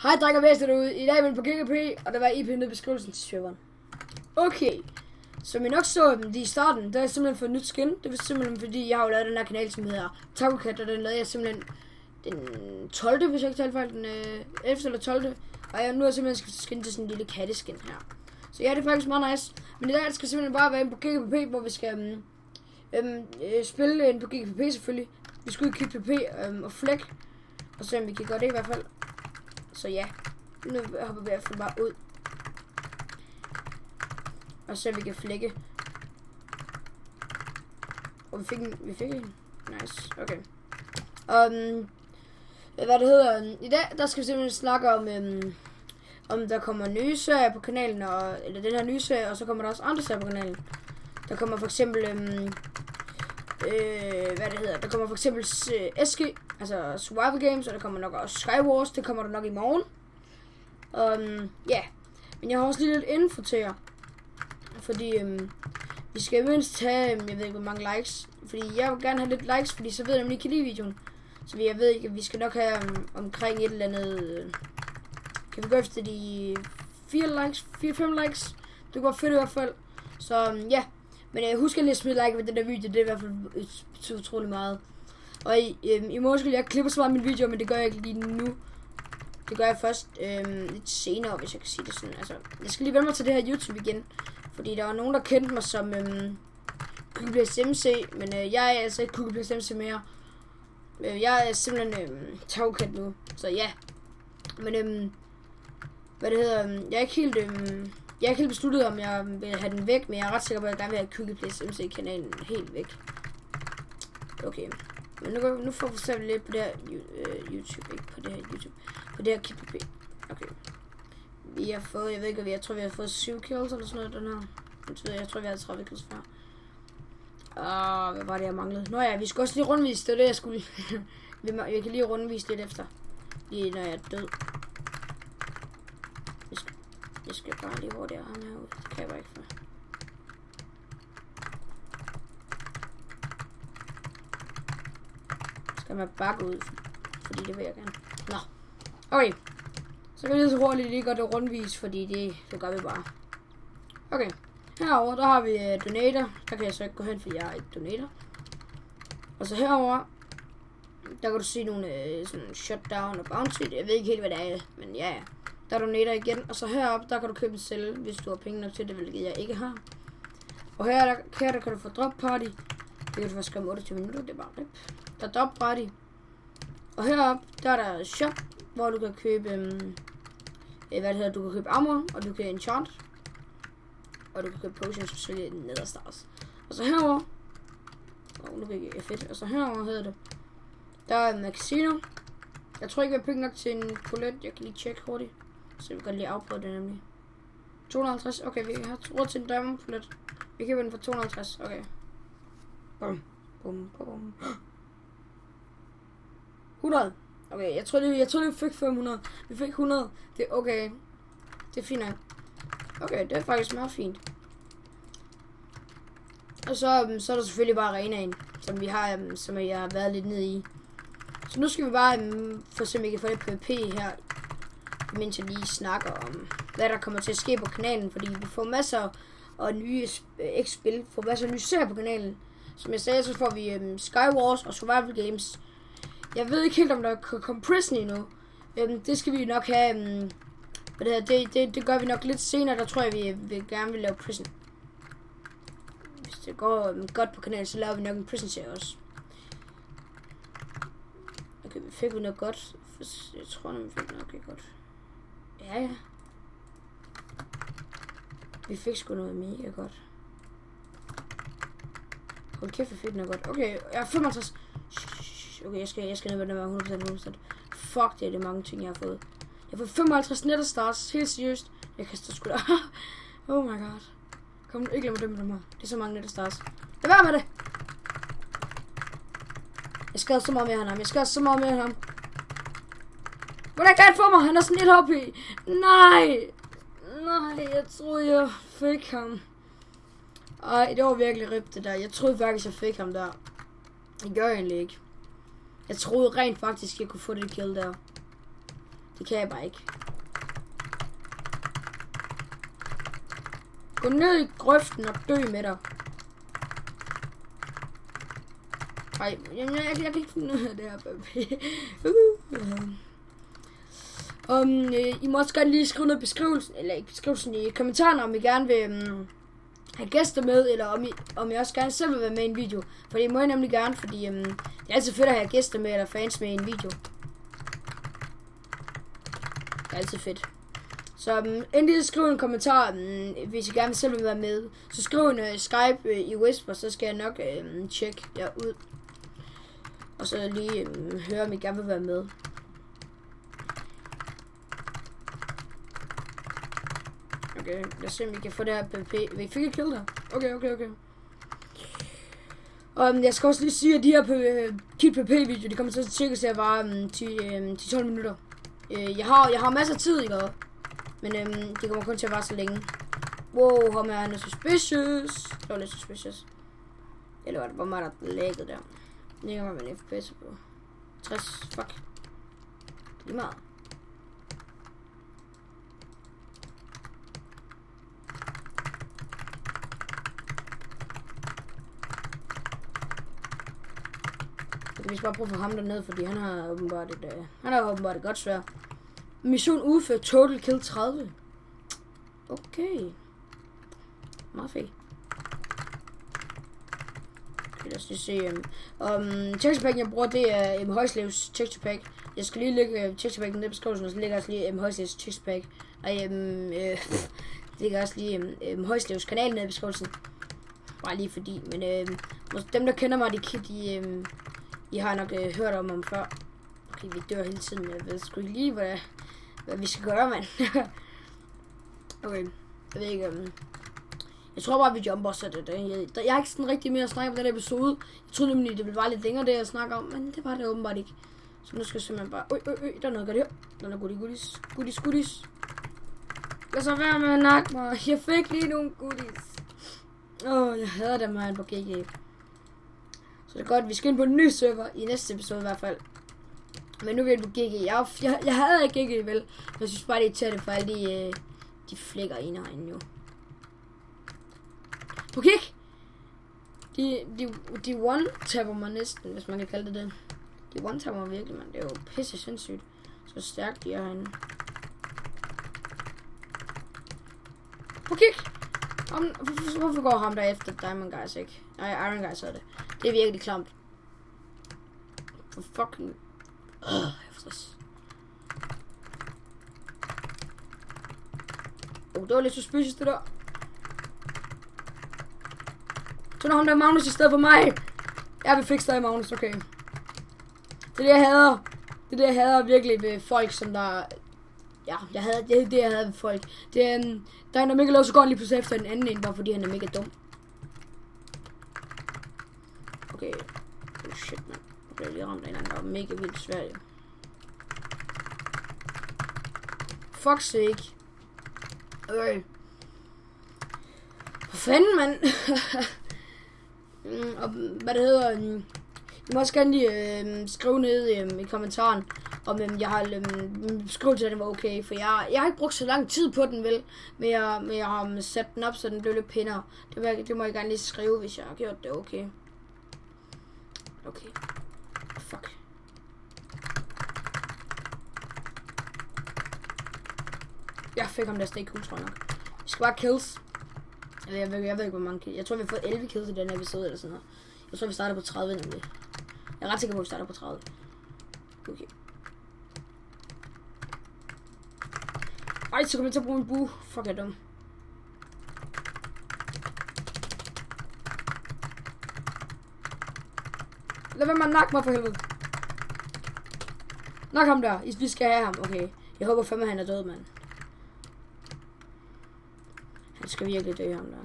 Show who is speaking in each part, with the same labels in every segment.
Speaker 1: Hej drenge og væster derude, i dag er vi på GGP, og der var IP nede i beskrivelsen til serveren. Okay, som I nok så lige i starten, der er jeg simpelthen fået et nyt skin. Det var simpelthen fordi, jeg har jo lavet den her kanal, som hedder TacoCat, og den lavede jeg simpelthen den 12. hvis jeg ikke tager fejl, den 11. eller 12. Og nu har jeg simpelthen skiftet skin til sådan en lille katteskin her. Så ja, det er faktisk meget nice. Men i dag skal simpelthen bare være inde på GGP, hvor vi skal spille ind på GGP selvfølgelig. Vi skal ud i GGP og flæk, og se om vi kan gøre det i hvert fald. Så ja, nu hopper vi i hvert fald bare ud. Og så vi kan flække. Og vi fik en. Nice, okay. Hvad det hedder, i dag, der skal vi simpelthen snakke om der kommer nye serier på kanalen, eller den her nye serie, og så kommer der også andre serier på kanalen. Der kommer for eksempel, der kommer for eksempel SG, altså Survival Games, og der kommer nok også Skywars, det kommer der nok i morgen. Ja, men jeg har også lige lidt info til jer, fordi vi skal mindst tage, jeg ved ikke hvor mange likes, fordi jeg vil gerne have lidt likes, fordi så ved jeg, om I kan lide videoen. Så jeg ved ikke, vi skal nok have omkring et eller andet, kan vi gå efter de 4 likes, 4-5 likes, det går fedt i hvert fald. Så ja, men husk lige at smide like ved den der video, det er i hvert fald utrolig meget. Og i morgen jeg klipper så meget min video, men det gør jeg ikke lige nu. Det gør jeg først lidt senere, hvis jeg kan sige det sådan. Altså, jeg skal lige vende mig til det her YouTube igen, fordi der var nogen, der kendte mig som CookiePlaysMC, men jeg er altså ikke CookiePlaysMC mere. Jeg er simpelthen TacoCat nu, så ja. Men hvad det hedder, jeg er ikke helt besluttet, om jeg vil have den væk, men jeg er ret sikker på, at jeg gerne vil have CookiePlaysMC-kanalen helt væk. Okay, men nu får vi så lidt på det her YouTube, ikke på det her YouTube, på det her GGP. Okay. Vi har fået, jeg ved ikke, jeg tror vi har fået 7 kills eller sådan noget, den her. Jeg tror vi havde 30 kills før. Hvad var det jeg manglede? Nå ja, vi skal også lige rundvise, det var det jeg skulle. Jeg kan lige rundvise lidt efter, lige når jeg er død. Jeg skal bare lige hurtigt ham herude, det kan jeg bare ikke for. Skal man bakke ud, fordi det vil jeg gerne. Nå, okay. Så kan vi lige så hurtigt lige gøre det rundvis, fordi det gør vi bare. Okay, herover der har vi donator. Der kan jeg så ikke gå hen, fordi jeg er ikke donator. Og så herover der kan du se nogle sådan shutdown og bounty. Jeg ved ikke helt hvad det er, men ja. Der er donator igen, og så heroppe der kan du købe en celle, hvis du har penge nok til det, hvilket jeg ikke har. Og her der kan du få drop party. Det kan du først komme 28 minutter, det er bare rip. Der er drop party. Og heroppe der er der shop, hvor du kan købe du kan købe armor, og du kan enchant, og du kan købe potions selvfølgelig nederstars. Og så herover, nu kan jeg fedt. Og så herover hedder det, der er en casino. Jeg tror ikke vi har penge nok til en colette. Jeg kan lige tjekke hurtigt, så vi kan lige afprøve det nemlig. 250, okay, vi har råd til en diamond colette. Vi køber den for 250, okay. Bum, bum, bum. 100. Okay, jeg tror vi fik 500. Vi fik 100. Det er okay. Det er fint nok. Okay, det er faktisk meget fint. Og så er der selvfølgelig bare arenaen, som jeg har været lidt nede i. Så nu skal vi bare for eksempel få lidt PvP her, mens jeg lige snakker om, hvad der kommer til at ske på kanalen, fordi vi får masser af nye spil, får masser af nye serier på kanalen. Som jeg sagde, så får vi Skywars og Survival Games. Jeg ved ikke helt, om der kan komme Prison endnu. Det skal vi nok have, det gør vi nok lidt senere, der tror jeg, vi gerne vil lave Prison. Hvis det går godt på kanalen, så laver vi nok en Prison-serie også. Okay, vi fik noget godt. Jeg tror, vi fik noget okay godt. Ja. Vi fik sgu noget mega godt. Hold kæft, vi fik noget godt. Okay, jeg er 65. Okay, jeg skal ned med den her 100%. Fuck, det er det mange ting, jeg har fået. Jeg har fået 55 netterstars. Helt seriøst. Jeg kaster sgu da. Oh my god. Kom nu, ikke lad mig dømme dem her. Det er så mange netterstars. Lad være med det. Jeg skal så meget mere end ham. Hvordan kan han få mig? Han er sådan 1 HP. Nej, jeg troede, jeg fik ham. Ej, det var virkelig ript det der. Jeg troede faktisk, jeg fik ham der. Det gør jeg egentlig ikke. Jeg troede rent faktisk, jeg kunne få det kill der. Det kan jeg bare ikke. Gå ned i grøften og dø med dig. Ej, jeg kan ikke finde ud af det her, baby. I må også gerne lige skrive noget i beskrivelsen, eller ikke beskrivelsen, i kommentarerne, om I gerne vil have gæster med, eller om I også gerne selv vil være med i en video. For det må I nemlig gerne, fordi det er altid fedt at have gæster med, eller fans med i en video. Det er altid fedt. Så endelig skriv en kommentar, hvis I gerne selv vil være med. Så skriv en Skype i Whisper, så skal jeg nok tjekke jer ud. Og så lige høre, om I gerne vil være med. Okay, lad os se, om vi kan få det her PP. Vi fik et kill der. Okay. Og jeg skal også lige sige, at de her kit PP-videoer, de kommer til at cirka til at vare 10-12 minutter. Jeg har masser af tid, ikke? Men de kommer kun til at vare så længe. Wow, ham er han suspicious. Det var lidt suspicious. Eller var det bare mig, der lagget der? Det ligger mig med en FPS på 60, fuck. Det er lige meget. Vi skal bare prøve at få ham derned, fordi han har åbenbart et godt svær. Mission udført, total kill 30. Okay. Meget fedt. Okay, lad os lige se. Texture pack, jeg bruger, det er Højslevs texture pack. Jeg skal lige lægge texture pack ned i beskrivelsen, og så lægger jeg også lige Højslevs texture pack. Og lægger også lige Højslevs kanal ned i beskrivelsen. Bare lige fordi, men dem der kender mig, I har nok hørt om ham før. Okay, vi dør hele tiden. Jeg ved sgu ikke lige, hvad vi skal gøre, mand. Okay, jeg ved ikke. Jeg tror bare, vi jumper så det. Jeg har ikke sådan rigtig mere at snakke om den episode. Jeg troede nemlig, det ville være lidt længere, det jeg snakker om. Men det var det åbenbart ikke. Så nu skal jeg simpelthen bare... der er noget godt her. Der er noget goodies. Lad så være med at nakke mig. Jeg fik lige nogle goodies. Jeg hader dem her på GG. Så det er godt, vi skal ind på en ny server i næste episode i hvert fald. Men nu er vi på GG. Jeg havde ikke GG vel. Jeg synes bare, det er irriterende for alle de flækker inde herinde jo. På kick! De one-tapper mig næsten, hvis man kan kalde det det. De one-tapper mig virkelig, man. Det er jo pisse sindssygt. Så stærkt de er herinde. På kick! Hvorfor går ham der efter Diamond Guys ikke? Nej, Iron Guys er det. Det er virkelig klamt. For fucking... jeg får stress. Det var lidt suspicious det der. Så nu ham der Magnus i stedet for mig. Ja, vi fik stadig Magnus, okay. Det er det jeg hader. Det er det jeg hader virkelig ved folk som der... Ja, jeg hader ved folk. Det er der er en der mega lav, så går han lige pludselig efter den anden en, bare fordi han er mega dum. Okay. Oh shit, man. Okay, jeg lige ramt en anden, der var mega vildt svært. Fuck sake. Okay. Hvor fanden, mand? Og hvad det hedder... I må også gerne lige skrive ned i kommentaren, om jeg har skrevet til, at den var okay. For jeg har ikke brugt så lang tid på den, vel? Men jeg har sat den op, så den blev lidt pænere. Det må jeg gerne lige skrive, hvis jeg har gjort det okay. Okay. Fuck. Jeg fik ham der stik cool, tror jeg nok. Vi skal bare kills. Jeg ved ikke, hvor mange kills. Jeg tror, vi har fået 11 kills i den episode, eller sådan noget. Jeg tror, vi starter på 30 nemlig. Jeg er ret sikker på, at vi starter på 30. Okay. Ej, så kommer jeg til at bruge en bue. Fuck, jeg er dum. Lad være med at nakke mig for helvede. Nak ham der. Vi skal have ham. Okay. Jeg håber fandme, han er død, mand. Han skal virkelig dø, ham der.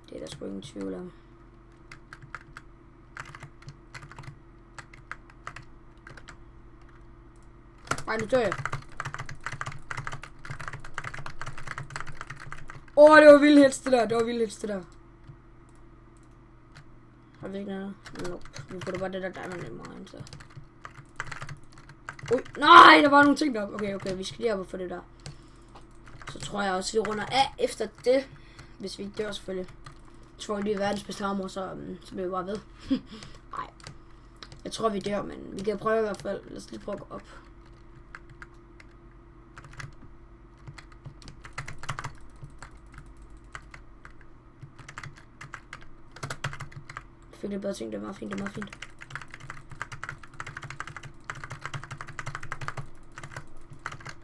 Speaker 1: Det er der sgu ingen tvivl om. Ej, nu dør jeg. Det var vildheds det der. Har vi ikke noget? Nope. Vi putter bare det der diamond i morgen, så. Nej, der var nogle ting deroppe. Okay, vi skal lige op og få det der. Så tror jeg også, vi runder af efter det. Hvis vi ikke dør selvfølgelig. Så får vi lige verdens bedste armor, så bliver vi bare ved. Nej. Jeg tror vi dør, men vi kan prøve i hvert fald. Lad os lige prøve at gå op. Jeg fik lidt bedre ting, det er meget fint, det er meget fint.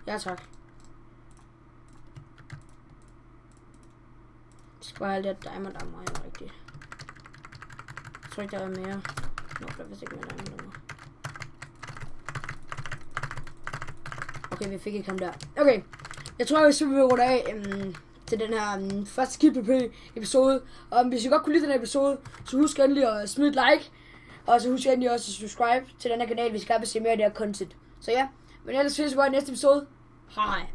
Speaker 1: Ja tak. Jeg skal bare have lidt diamond armor, ja, rigtigt. Jeg tror ikke, der er mere. Nå, der er vist ikke mere diamond armor. Okay, vi fik ikke ham der. Okay, jeg tror, jeg vil runde af til den her første Skip episode. Og hvis I godt kunne lide den her episode, så husk endelig at smide et like. Og så husk endelig også at subscribe til den her kanal, hvis I gerne vil se mere af det her content. Så ja, men ellers ses vi bare i næste episode. Hej.